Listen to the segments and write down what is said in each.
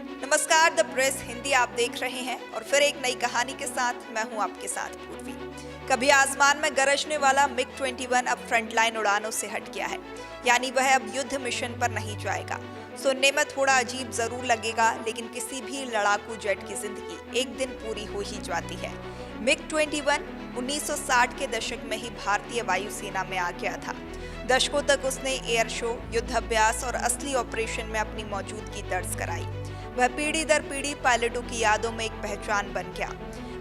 नमस्कार, the press Hindi आप देख रहे हैं और फिर एक नई कहानी के साथ मैं हूं आपके साथ पूर्वी। कभी आसमान में गरजने वाला मिग 21 अब फ्रंटलाइन उड़ानों से हट गया है, यानी वह अब युद्ध मिशन पर नहीं जाएगा। सुनने में थोड़ा अजीब जरूर लगेगा, लेकिन किसी भी लड़ाकू जेट की जिंदगी एक दिन पूरी हो ही जाती है। मिग 21 1960 के दशक में ही भारतीय वायुसेना में आ गया था। दशकों तक उसने एयर शो, युद्ध अभ्यास और असली ऑपरेशन में अपनी मौजूदगी दर्ज कराई। वह पीढ़ी दर पीढ़ी पायलटों की यादों में एक पहचान बन गया।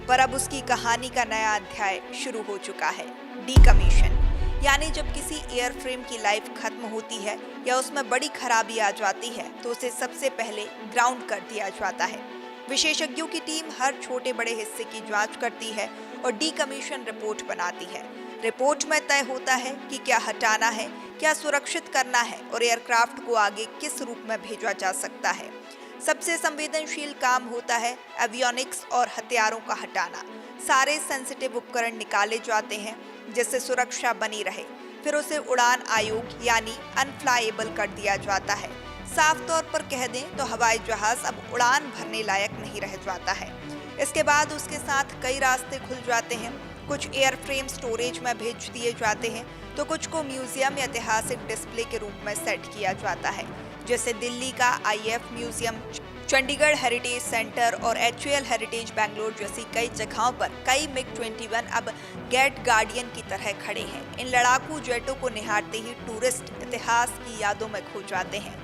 पर अब उसकी कहानी का नया अध्याय शुरू हो चुका है, डीकमीशन। यानी जब किसी एयरफ्रेम की लाइफ खत्म होती है या उसमें बड़ी खराबी आ जाती है तो उसे सबसे पहले ग्राउंड कर दिया जाता है। विशेषज्ञों की टीम हर छोटे बड़े हिस्से की जांच करती है और डीकमीशन रिपोर्ट बनाती है। रिपोर्ट में तय होता है कि क्या हटाना है, क्या सुरक्षित करना है और एयरक्राफ्ट को आगे किस रूप में भेजा जा सकता है। सबसे संवेदनशील काम होता है एवियोनिक्स और हथियारों का हटाना। सारे सेंसिटिव उपकरण निकाले जाते हैं जिससे सुरक्षा बनी रहे। फिर उसे उड़ान आयोग यानी अनफ्लाएबल कर दिया जाता है। साफ तौर पर कह दें तो हवाई जहाज अब उड़ान भरने लायक नहीं रह जाता है। इसके बाद उसके साथ कई रास्ते खुल जाते हैं। कुछ एयरफ्रेम स्टोरेज में भेज दिए जाते हैं तो कुछ को म्यूजियम या ऐतिहासिक डिस्प्ले के रूप में सेट किया जाता है, जैसे दिल्ली का if museum, Chandigarh heritage centre और एचएएल हेरिटेज बैंगलोर जैसी कई जगहों पर कई मिग 21 अब गेट गार्डियन की तरह खड़े हैं। इन लड़ाकू जेटों को निहारते ही टूरिस्ट इतिहास की यादों में खो जाते हैं।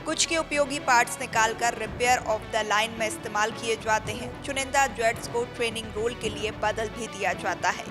कुछ के उपयोगी पार्ट्स निकालकर रिपेयर ऑफ द लाइन में इस्तेमाल किए जाते हैं। चुनिंदा जेट्स को ट्रेनिंग रोल के लिए बदल भी दिया जाता है,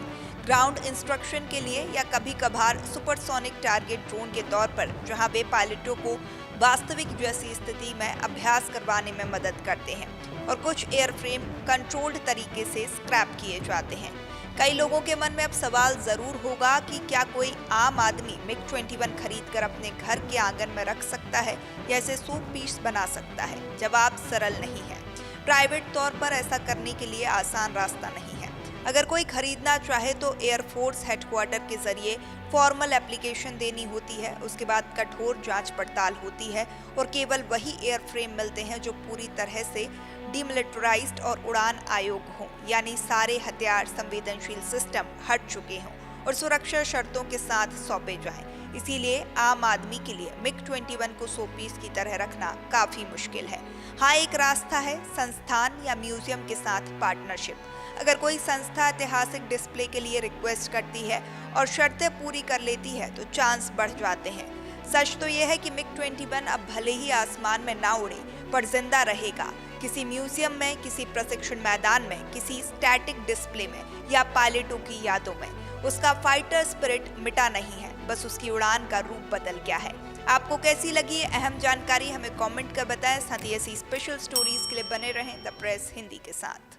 ग्राउंड इंस्ट्रक्शन के लिए या कभी कभार सुपरसोनिक टारगेट ड्रोन के तौर पर, जहां वे पायलटों को वास्तविक जैसी स्थिति में अभ्यास करवाने में मदद करते हैं। और कुछ एयरफ्रेम कंट्रोल्ड तरीके से स्क्रैप किए जाते हैं। कई लोगों के मन में अब सवाल जरूर होगा कि क्या कोई आम आदमी मिग 21 खरीदकर अपने घर के आंगन में रख सकता है या इसे शो पीस बना सकता है। जवाब सरल नहीं है। प्राइवेट तौर पर ऐसा करने के लिए आसान रास्ता नहीं है। अगर कोई खरीदना चाहे तो एयरफोर्स हेडक्वार्टर के जरिए फॉर्मल एप्लीकेशन देनी होती है। उसके बाद कठोर जांच पड़ताल होती है और केवल वही एयरफ्रेम मिलते हैं जो पूरी तरह से डीमिलिटराइज्ड और उड़ान आयोग हों, यानी सारे हथियार, संवेदनशील सिस्टम हट चुके हों और सुरक्षा शर्तों के साथ सौंपे जाएं। इसीलिए आम आदमी के लिए मिग 21 को शो पीस की तरह रखना काफी मुश्किल है। हाँ, एक रास्ता है, संस्थान या म्यूजियम के साथ पार्टनरशिप। अगर कोई संस्था ऐतिहासिक डिस्प्ले के लिए रिक्वेस्ट करती है और शर्तें पूरी कर लेती है तो चांस बढ़ जाते हैं। सच तो यह है कि मिग 21 अब भले ही आसमान में ना उड़े पर जिंदा रहेगा, किसी म्यूजियम में, किसी प्रशिक्षण मैदान में, किसी स्टैटिक डिस्प्ले में या पायलटों की यादों में। उसका फाइटर स्पिरिट मिटा नहीं है, बस उसकी उड़ान का रूप बदल गया है। आपको कैसी लगी ये अहम जानकारी हमें कमेंट कर बताएं। साथ ही ऐसी स्पेशल स्टोरीज के लिए बने रहें द प्रेस हिंदी के साथ।